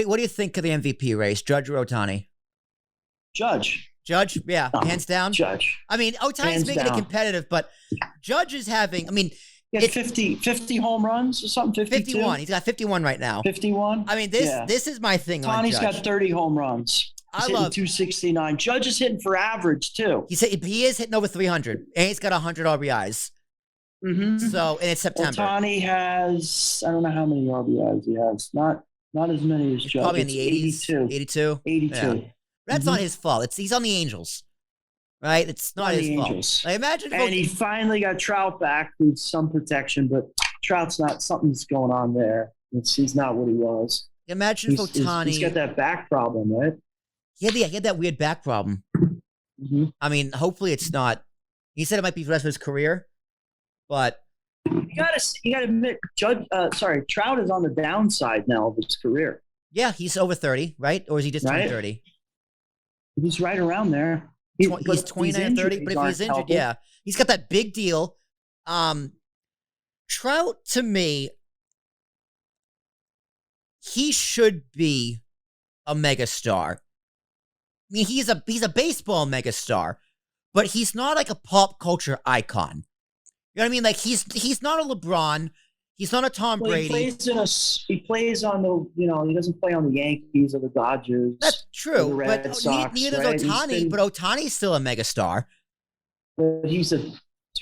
What do you think of the MVP race, Judge or Ohtani? Judge. Judge, yeah, hands down. Judge. I mean, Ohtani's making it competitive, but Judge is having. I mean, it's 50 home runs or something. 51. He's got 51 right now. 51. I mean, this is my thing. Ohtani's on Judge. got 30 home runs. He's hitting 269. Judge is hitting for average too. He is hitting over 300, and he's got 100 RBIs. Mm-hmm. So, and it's September. Ohtani has, I don't know how many RBIs he has. Not as many as Judge. Probably in the 80s. 82. 82. Yeah. That's not his fault. He's on the Angels, right? It's not his fault. I imagine. And he finally got Trout back with some protection, but Trout's not, something's going on there. He's not what he was. Imagine if Ohtani. He's got that back problem, right? He had that weird back problem. Mm-hmm. I mean, hopefully it's not. He said it might be for the rest of his career, but you gotta admit, Trout is on the downside now of his career. Yeah, he's over 30, right? Or is he just turned 30? He's right around there. He's 29 or 30, but if he's injured, yeah. He's got that big deal. Trout, to me, he should be a megastar. I mean, he's a baseball megastar, but he's not like a pop culture icon. You know what I mean? Like he's not a LeBron. He's not a Tom Brady. He plays on the, he doesn't play on the Yankees or the Dodgers. That's true, but Sox, neither does Ohtani. But Ohtani's still a megastar. But he's a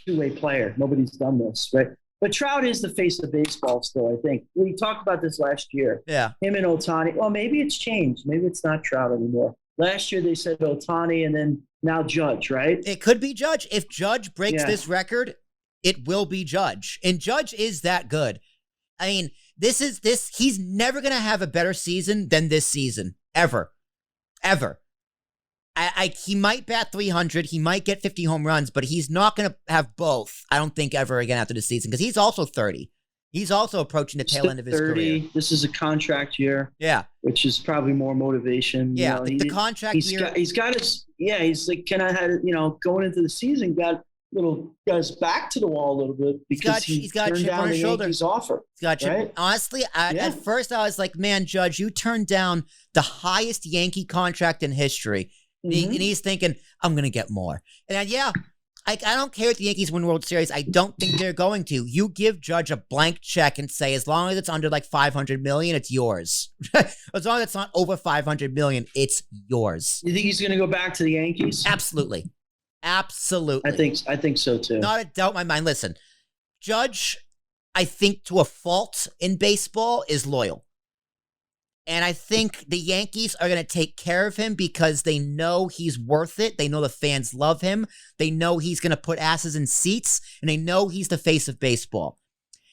two-way player. Nobody's done this, right? But Trout is the face of baseball still, I think. We talked about this last year. Yeah. Him and Ohtani. Well, maybe it's changed. Maybe it's not Trout anymore. Last year they said Ohtani, and then now Judge, right? It could be Judge. If Judge breaks this record, it will be Judge. And Judge is that good. I mean, he's never going to have a better season than this season. Ever. Ever. He might bat 300. He might get 50 home runs, but he's not going to have both, I don't think, ever again after the season, because he's also 30. He's also approaching the tail end of his career. This is a contract year. Yeah. Which is probably more motivation. Yeah, the contract year. He's like, going into the season, got his back to the wall a little bit because he's got turned down the Yankees offer. He's got chip. Right? Honestly, at first I was like, man, Judge, you turned down the highest Yankee contract in history. Mm-hmm. And he's thinking, I'm going to get more. And I don't care if the Yankees win World Series. I don't think they're going to. You give Judge a blank check and say, as long as it's under like $500 million, it's yours. As long as it's not over $500 million, it's yours. You think he's going to go back to the Yankees? Absolutely. Absolutely. I think so too. Not a doubt in my mind. Listen, Judge, I think to a fault in baseball, is loyal. And I think the Yankees are going to take care of him because they know he's worth it. They know the fans love him. They know he's going to put asses in seats, and they know he's the face of baseball.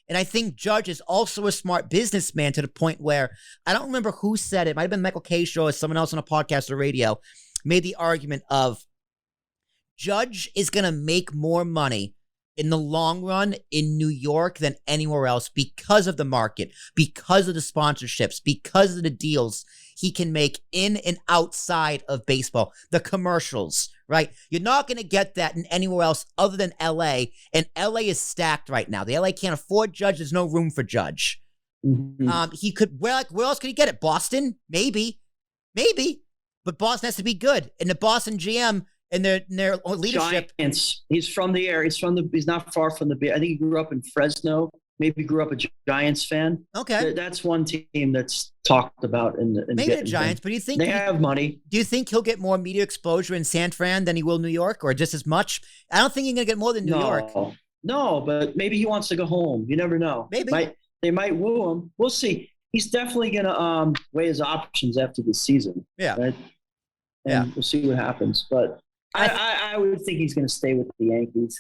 And I think Judge is also a smart businessman to the point where, I don't remember who said it. It might have been Michael K. Show or someone else on a podcast or radio, made the argument of Judge is going to make more money in the long run in New York than anywhere else because of the market, because of the sponsorships, because of the deals he can make in and outside of baseball, the commercials, right? You're not going to get that in anywhere else other than LA, and LA is stacked right now. The LA can't afford Judge. There's no room for Judge. Mm-hmm. He could, where else could he get it? Boston? Maybe. But Boston has to be good. And the Boston GM and their leadership. Giants. He's from the area. He's not far from the Bay. I think he grew up in Fresno. Maybe grew up a Giants fan. Okay, that's one team that's talked about in maybe the Giants. But do you think they have money? Do you think he'll get more media exposure in San Fran than he will New York, or just as much? I don't think he's gonna get more than New York. No, but maybe he wants to go home. You never know. Maybe they might woo him. We'll see. He's definitely gonna weigh his options after the season. Yeah, right? And we'll see what happens. But I would think he's going to stay with the Yankees.